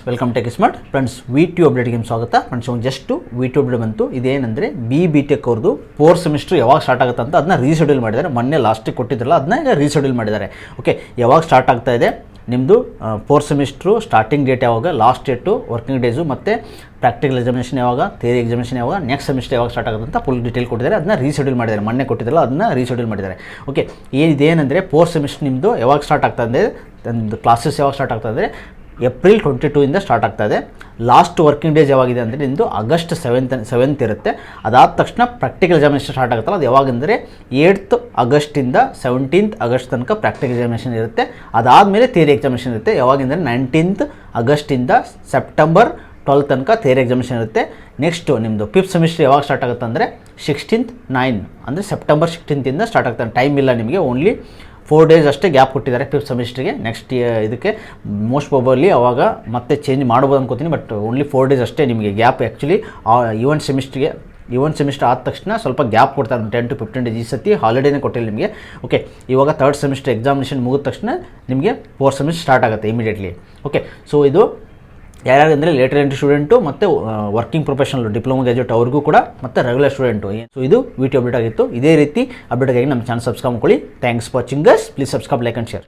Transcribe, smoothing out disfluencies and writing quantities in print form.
Welcome tech smart friends. ವಿ2 ಅಪ್ಡೇಟ್ಗೆ ಸ್ವಾಗತ ಫ್ರೆಂಡ್ಸ್. ಜಸ್ಟ್ ವಿ2 ಅಪ್ಡೇಟ್ ಬಂತು. ಇದೇನೆಂದರೆ ಬಿ.ಟೆಕ್ ಅವ್ರದ್ದು 4th ಸೆಮಿಸ್ಟರ್ ಯಾವಾಗ ಸ್ಟಾರ್ಟ್ ಆಗುತ್ತೆ ಅಂತ ಅದನ್ನ ರೀಶೆಡ್ಯೂಲ್ ಮಾಡಿದ್ದಾರೆ. ಮೊನ್ನೆ ಲಾಸ್ಟಿಗೆ ಕೊಟ್ಟಿದ್ರಲ್ಲ ಅದನ್ನ ಈಗ ರೀಶೆಡ್ಯೂಲ್ ಮಾಡಿದ್ದಾರೆ. ಓಕೆ, ಯಾವಾಗ ಸ್ಟಾರ್ಟ್ ಆಗ್ತಾ ಇದೆ ನಿಮ್ಮದು 4th ಸೆಮಿಸ್ಟ್ರು ಸ್ಟಾರ್ಟಿಂಗ್ ಡೇಟ್ ಯಾವಾಗ, ಲಾಸ್ಟ್ ಡೇಟು, ವರ್ಕಿಂಗ್ ಡೇಸು ಮತ್ತು ಪ್ರಾಕ್ಟಿಕಲ್ ಎಕ್ಸಾಮಿನೇಷನ್ ಯಾವಾಗ, ಥಿಯರಿ ಎಕ್ಸಾಮಿನೇಷನ್ ಯಾವಾಗ, ನೆಕ್ಸ್ಟ್ ಸೆಮಿಸ್ಟರ್ ಯಾವಾಗ ಸ್ಟಾರ್ಟ್ ಆಗುತ್ತೆ ಅಂತ ಫುಲ್ ಡೀಟೇಲ್ ಕೊಟ್ಟಿದ್ದಾರೆ. ಅದನ್ನ ರೀಶೆಡ್ಯೂಲ್ ಮಾಡಿದ್ದಾರೆ. ಮೊನ್ನೆ ಕೊಟ್ಟಿದ್ರಲ್ಲ ಅದನ್ನ ರೀಶೆಡ್ಯೂಲ್ ಮಾಡಿದ್ದಾರೆ. ಓಕೆ, ಇದೇನೆಂದರೆ 4th ಸೆಮಿಸ್ಟರ್ ನಿಮ್ಮದು ಯಾವಾಗ ಸ್ಟಾರ್ಟ್ ಆಗ್ತಾ ಇದೆ, ನಿಮ್ಮದು ಕ್ಲಾಸಸ್ ಯಾವಾಗ ಸ್ಟಾರ್ಟ್ ಆಗ್ತಾ ಇದೆ, ಏಪ್ರಿಲ್ 22 ಇಂದ ಸ್ಟಾರ್ಟ್ ಆಗ್ತಾ ಇದೆ. ಲಾಸ್ಟ್ ವರ್ಕಿಂಗ್ ಡೇಸ್ ಯಾವಾಗಿದೆ ಅಂದರೆ ನಿಮ್ಮದು ಆಗಸ್ಟ್ 7th ಇರುತ್ತೆ. ಅದಾದ ತಕ್ಷಣ ಪ್ರಾಕ್ಟಿಕಲ್ ಎಕ್ಸಾಮಿನೇಷನ್ ಸ್ಟಾರ್ಟ್ ಆಗುತ್ತಲ್ಲ, ಅದು ಯಾವಾಗಂದರೆ 8th ಆಗಸ್ಟಿಂದ 17th ಆಗಸ್ಟ್ ತನಕ ಪ್ರಾಕ್ಟಿಕಲ್ ಎಕ್ಸಾಮಿನೇಷನ್ ಇರುತ್ತೆ. ಅದಾದಮೇಲೆ ಥಿಯರಿ ಎಕ್ಸಾಮಿನೇಷನ್ ಇರುತ್ತೆ. ಯಾವಾಗೆಂದರೆ 19th ಆಗಸ್ಟಿಂದ ಸೆಪ್ಟೆಂಬರ್ 12 ತನಕ ಥಿಯರಿ ಎಕ್ಸಾಮಿನೇಷನ್ ಇರುತ್ತೆ. ನೆಕ್ಸ್ಟು ನಿಮ್ಮದು 5th ಸೆಮಿಸ್ಟರ್ ಯಾವಾಗ ಸ್ಟಾರ್ಟ್ ಆಗುತ್ತೆ ಅಂದರೆ 16th 9 ಅಂದರೆ ಸೆಪ್ಟೆಂಬರ್ 16th ಇಂದ ಸ್ಟಾರ್ಟ್ ಆಗ್ತಾನೆ. ಟೈಮ್ ಇಲ್ಲ ನಿಮಗೆ, ಓನ್ಲಿ 4 ಡೇಸ್ ಅಷ್ಟೇ ಗ್ಯಾಪ್ ಕೊಟ್ಟಿದ್ದಾರೆ 5th ಸೆಮಿಸ್ಟ್ರಿಗೆ. ನೆಕ್ಸ್ಟ್ ಇದಕ್ಕೆ ಮೋಸ್ಟ್ ಪ್ರಾಬಬ್ಲಿ ಅವಾಗ ಮತ್ತೆ ಚೇಂಜ್ ಮಾಡ್ಬೋದು ಅನ್ಕೋತೀನಿ. ಬಟ್ ಓನ್ಲಿ 4 ಡೇಸ್ ಅಷ್ಟೇ ನಿಮಗೆ ಗ್ಯಾಪ್. ಆ್ಯಕ್ಚುಲಿ ಈವನ್ ಸೆಮಿಸ್ಟರ್ ಆದ ತಕ್ಷಣ ಸ್ವಲ್ಪ ಗ್ಯಾಪ್ ಕೊಡ್ತಾರೆ, 10 to 15 ಡೇಸ್. ಈ ಸತಿ ಹಾಲಿಡೇನೇ ಕೊಟ್ಟಿಲ್ಲ ನಿಮಗೆ. ಓಕೆ, ಇವಾಗ 3rd ಸೆಮಿಸ್ಟರ್ ಎಕ್ಸಾಮಿನೇಷನ್ ಮುಗಿದ ತಕ್ಷಣ ನಿಮಗೆ 4th ಸೆಮಿಸ್ಟರ್ ಸ್ಟಾರ್ಟ್ ಆಗುತ್ತೆ ಇಮಿಡಿಯೇಟ್ಲಿ. ಓಕೆ, ಸೊ ಇದು ಯಾರ್ಯಾರು ಅಂದರೆ ಲೇಟರ್ ಎಂಟ್ರಿ ಸ್ಟೂಡೆಂಟು ಮತ್ತು ವರ್ಕಿಂಗ್ ಪ್ರೊಫೆಷನಲ್ ಡಿಪ್ಲೊಮಾ ಗ್ರಾಜುಯೇಟ್ ಅವ್ರಿಗೂ ಕೂಡ ಮತ್ತು ರೆಗ್ಯುಲರ್ ಸ್ಟೂಡೆಂಟು. ಸೊ ಇದು ವಿ2 ಅಪ್ಡೇಟ್ ಆಗಿತ್ತು. ಇದೇ ರೀತಿ ಅಪ್ಡೇಟ್ಗಾಗಿ ನಮ್ಮ ಚಾನಲ್ ಸಬ್ಸ್ಕ್ರೈಬ್ ಮಾಡ್ಕೊಳ್ಳಿ. Thanks for watching guys. Please subscribe, like and share.